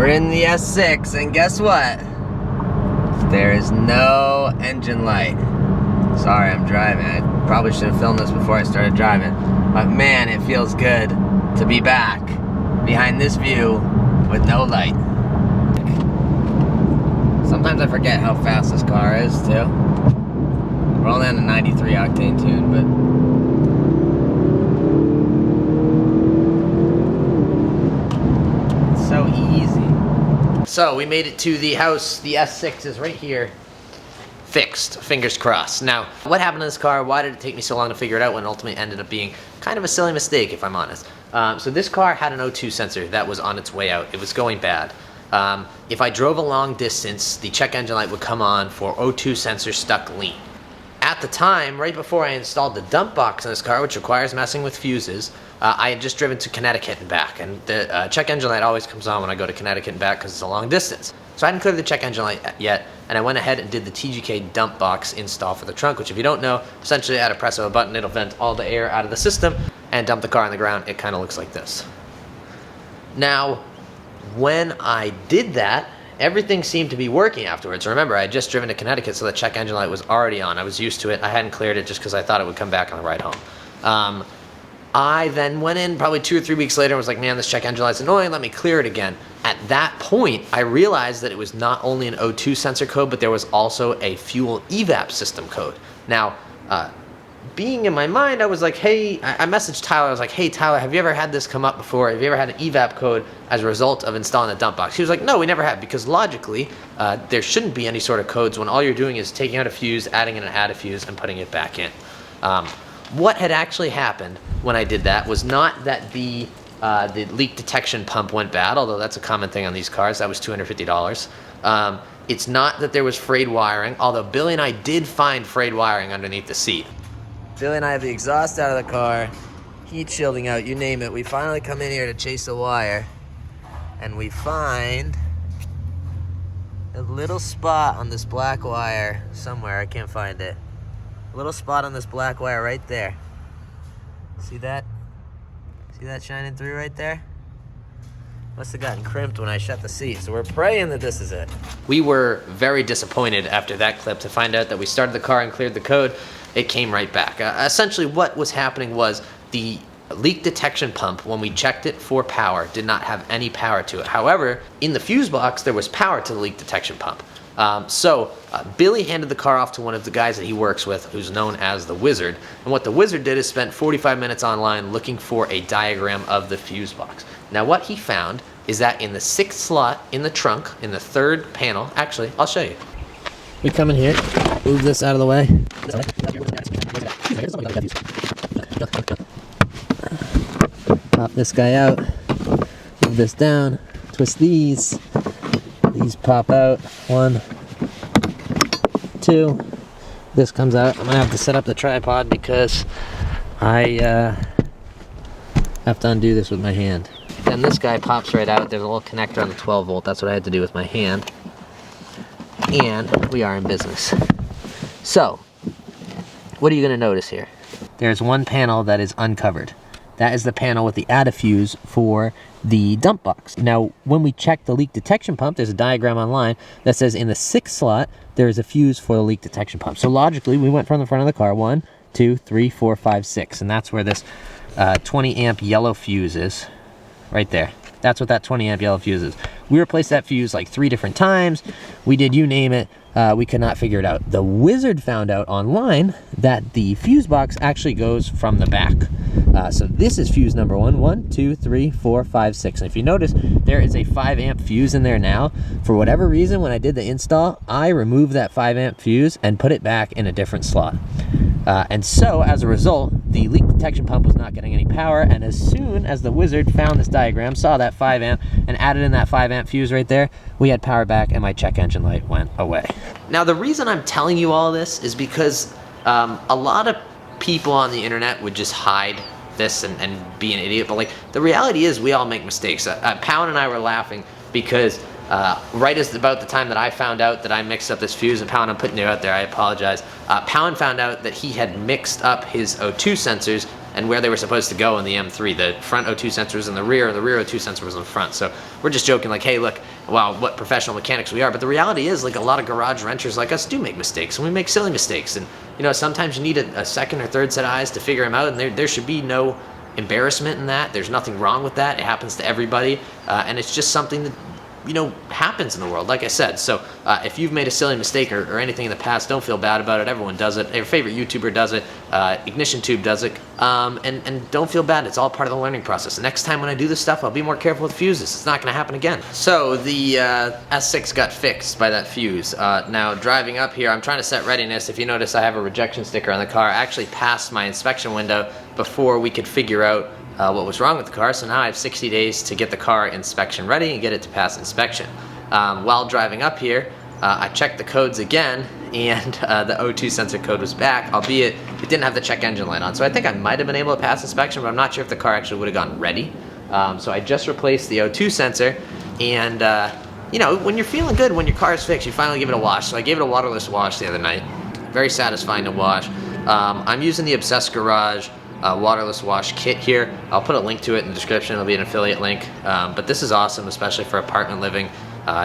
We're in the S6, and guess what? There is no engine light. Sorry, I'm driving. I probably should have filmed this before I started driving. But man, it feels good to be back behind this view with no light. Sometimes I forget how fast this car is, too. We're only on a 93 octane tune, but it's so easy. So we made it to the house. The S6 is right here. Fixed, fingers crossed. Now, what happened to this car? Why did it take me so long to figure it out when it ultimately ended up being kind of a silly mistake, if I'm honest? So this car had an O2 sensor that was on its way out. It was going bad. If I drove a long distance, the check engine light would come on for O2 sensor stuck lean. At the time, right before I installed the dump box in this car, which requires messing with fuses, I had just driven to Connecticut and back, and the check engine light always comes on when I go to Connecticut and back because it's a long distance. So I hadn't cleared the check engine light yet, and I went ahead and did the TGK Dump Box install for the trunk, which if you don't know, essentially at a press of a button, it'll vent all the air out of the system and dump the car on the ground. It kind of looks like this. Now, when I did that, everything seemed to be working afterwards. Remember, I had just driven to Connecticut, so the check engine light was already on. I was used to it. I hadn't cleared it just because I thought it would come back on the ride home. I then went in probably 2 or 3 weeks later and was like, man, this check engine light's annoying, let me clear it again. At that point, I realized that it was not only an O2 sensor code, but there was also a fuel evap system code. Now, being in my mind, I was like, hey, I messaged Tyler, I was like, hey Tyler, have you ever had this come up before? Have you ever had an evap code as a result of installing the dump box? He was like, no, we never have, because logically, there shouldn't be any sort of codes when all you're doing is taking out a fuse, adding in an add a fuse, and putting it back in. What had actually happened when I did that was not that the leak detection pump went bad, although that's a common thing on these cars. That was $250. It's not that there was frayed wiring, although Billy and I did find frayed wiring underneath the seat. Billy and I have the exhaust out of the car, heat shielding out, you name it. We finally come in here to chase the wire, and we find a little spot on this black wire somewhere. I can't find it. A little spot on this black wire right there. See that? See that shining through right there? Must have gotten crimped when I shut the seat, so we're praying that this is it. We were very disappointed after that clip to find out that we started the car and cleared the code. It came right back. Essentially what was happening was the leak detection pump, when we checked it for power, did not have any power to it. However, in the fuse box, there was power to the leak detection pump. Billy handed the car off to one of the guys that he works with, who's known as the Wizard. And what the Wizard did is spent 45 minutes online looking for a diagram of the fuse box. Now what he found is that in the 6th slot in the trunk, in the 3rd panel, actually, I'll show you. We come in here, move this out of the way. Pop this guy out, move this down, twist these. These pop out, 1, 2. This comes out. I'm gonna have to set up the tripod because I have to undo this with my hand. Then this guy pops right out. There's a little connector on the 12 volt. That's what I had to do with my hand. And we are in business. So, what are you gonna notice here? There's one panel that is uncovered. That is the panel with the add a fuse for the dump box. Now, when we check the leak detection pump, there's a diagram online that says in the 6th slot, there is a fuse for the leak detection pump. So logically, we went from the front of the car, 1, 2, 3, 4, 5, 6. And that's where this 20 amp yellow fuse is, right there. That's what that 20 amp yellow fuse is. We replaced that fuse like 3 different times. We did you name it. We could not figure it out. The Wizard found out online that the fuse box actually goes from the back. So this is fuse number 1, 1, 2, 3, 4, 5, 6. And if you notice, there is a 5 amp fuse in there now. For whatever reason, when I did the install, I removed that 5 amp fuse and put it back in a different slot. And so, as a result, the leak detection pump was not getting any power, and as soon as the Wizard found this diagram, saw that 5 amp, and added in that 5 amp fuse right there, we had power back, and my check engine light went away. Now, the reason I'm telling you all this is because a lot of people on the internet would just hide this and be an idiot, but like, the reality is we all make mistakes. Pound and I were laughing because right as about the time that I found out that I mixed up this fuse, and Pound, I'm putting you out there, I apologize. Pound found out that he had mixed up his O2 sensors and where they were supposed to go in the M3. The front O2 sensor was in the rear, and the rear O2 sensor was in the front. So we're just joking like, hey, look, wow, what professional mechanics we are. But the reality is, like, a lot of garage wrenchers like us do make mistakes, and we make silly mistakes. And, you know, sometimes you need a second or third set of eyes to figure them out, and there should be no embarrassment in that. There's nothing wrong with that. It happens to everybody, and it's just something that, you know, happens in the world, like I said. So if you've made a silly mistake or anything in the past, don't feel bad about it. Everyone does it. Your favorite YouTuber does it. IgnitionTube does it. And don't feel bad. It's all part of the learning process. Next time when I do this stuff, I'll be more careful with fuses. It's not going to happen again. So the S6 got fixed by that fuse. Now driving up here, I'm trying to set readiness. If you notice, I have a rejection sticker on the car. I actually passed my inspection window before we could figure out what was wrong with the car, so now I have 60 days to get the car inspection ready and get it to pass inspection. While driving up here, I checked the codes again, and the O2 sensor code was back, albeit it didn't have the check engine light on. So I think I might have been able to pass inspection, but I'm not sure if the car actually would have gone ready. So I just replaced the O2 sensor, and you know, when you're feeling good, when your car is fixed, you finally give it a wash. So I gave it a waterless wash the other night. Very satisfying to wash. I'm using the Obsessed Garage waterless wash kit here. I'll put a link to it in the description. It'll be an affiliate link. But this is awesome, especially for apartment living.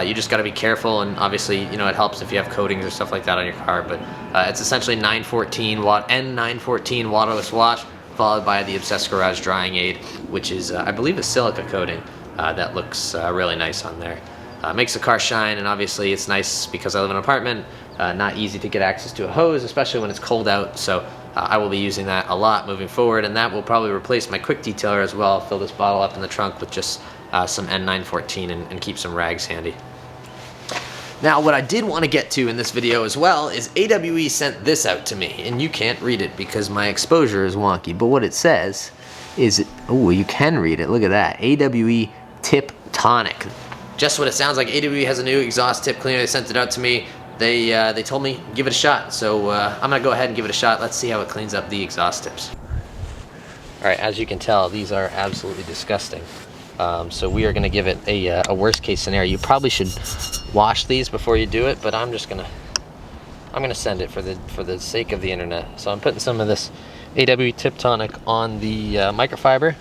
You just got to be careful, and obviously, you know, it helps if you have coatings or stuff like that on your car. But it's essentially N914 waterless wash, followed by the Obsessed Garage drying aid, which is, I believe, a silica coating that looks really nice on there. Makes the car shine, and obviously it's nice because I live in an apartment. Not easy to get access to a hose, especially when it's cold out. So I will be using that a lot moving forward, and that will probably replace my quick detailer as well. I'll fill this bottle up in the trunk with just some N914 and keep some rags handy. Now, what I did want to get to in this video as well is AWE sent this out to me, and you can't read it because my exposure is wonky, but what it says is, oh, you can read it, look at that, AWE Tip Tonic. Just what it sounds like. AWE has a new exhaust tip cleaner. They sent it out to me. They told me give it a shot, so I'm gonna go ahead and give it a shot. Let's see how it cleans up the exhaust tips. All right, as you can tell, these are absolutely disgusting. So we are gonna give it a worst case scenario. You probably should wash these before you do it, but I'm gonna send it for the sake of the internet. So I'm putting some of this AWE Tip Tonic on the microfiber.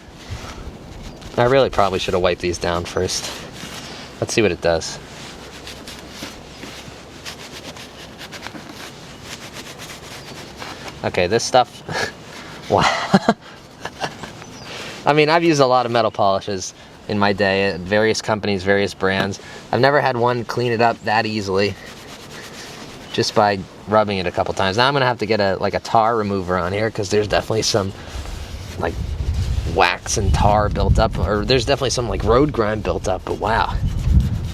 I really probably should have wiped these down first. Let's see what it does. Okay, this stuff, wow. I mean, I've used a lot of metal polishes in my day at various companies, various brands. I've never had one clean it up that easily just by rubbing it a couple times. Now I'm gonna have to get a tar remover on here because there's definitely some like wax and tar built up, or there's definitely some like road grime built up, but wow.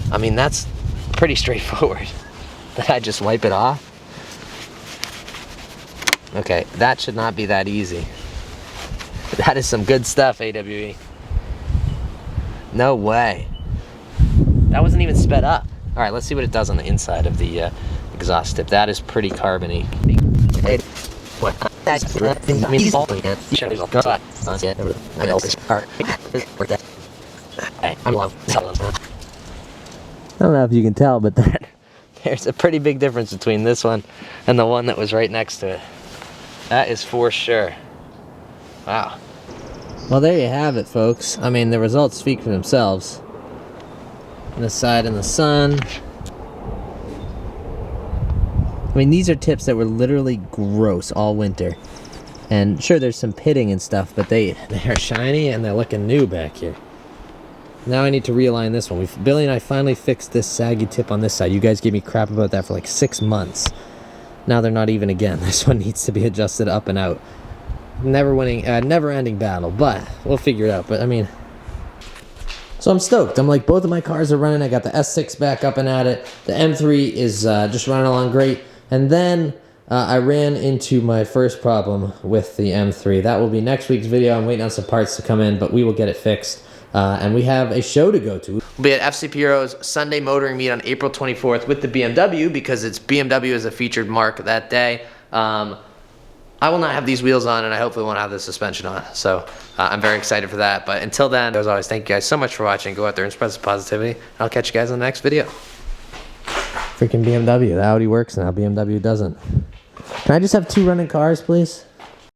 I mean, that's pretty straightforward. That I just wipe it off. Okay, that should not be that easy. That is some good stuff, AWE. No way. That wasn't even sped up. All right, let's see what it does on the inside of the exhaust tip. That is pretty carbony. What? I don't know if you can tell, but there's a pretty big difference between this one and the one that was right next to it. That is for sure. Wow. Well, there you have it, folks. I mean, the results speak for themselves. This side in the sun. I mean, these are tips that were literally gross all winter. And sure, there's some pitting and stuff, but they're shiny and they're looking new back here. Now I need to realign this one. Billy and I finally fixed this saggy tip on this side. You guys gave me crap about that for like 6 months. Now they're not even again. This one needs to be adjusted up and out. Never-ending battle, but we'll figure it out. But I mean, so I'm stoked. I'm like, both of my cars are running. I got the S6 back up and at it. The M3 is just running along great. And then I ran into my first problem with the M3. That will be next week's video. I'm waiting on some parts to come in, but we will get it fixed. And we have a show to go to. We'll be at FC Piero's Sunday motoring meet on April 24th with the BMW because it's BMW as a featured mark that day. I will not have these wheels on, and I hopefully won't have the suspension on. So I'm very excited for that. But until then, as always, thank you guys so much for watching. Go out there and spread some positivity. I'll catch you guys in the next video. Freaking BMW. The Audi works now. BMW doesn't. Can I just have 2 running cars, please?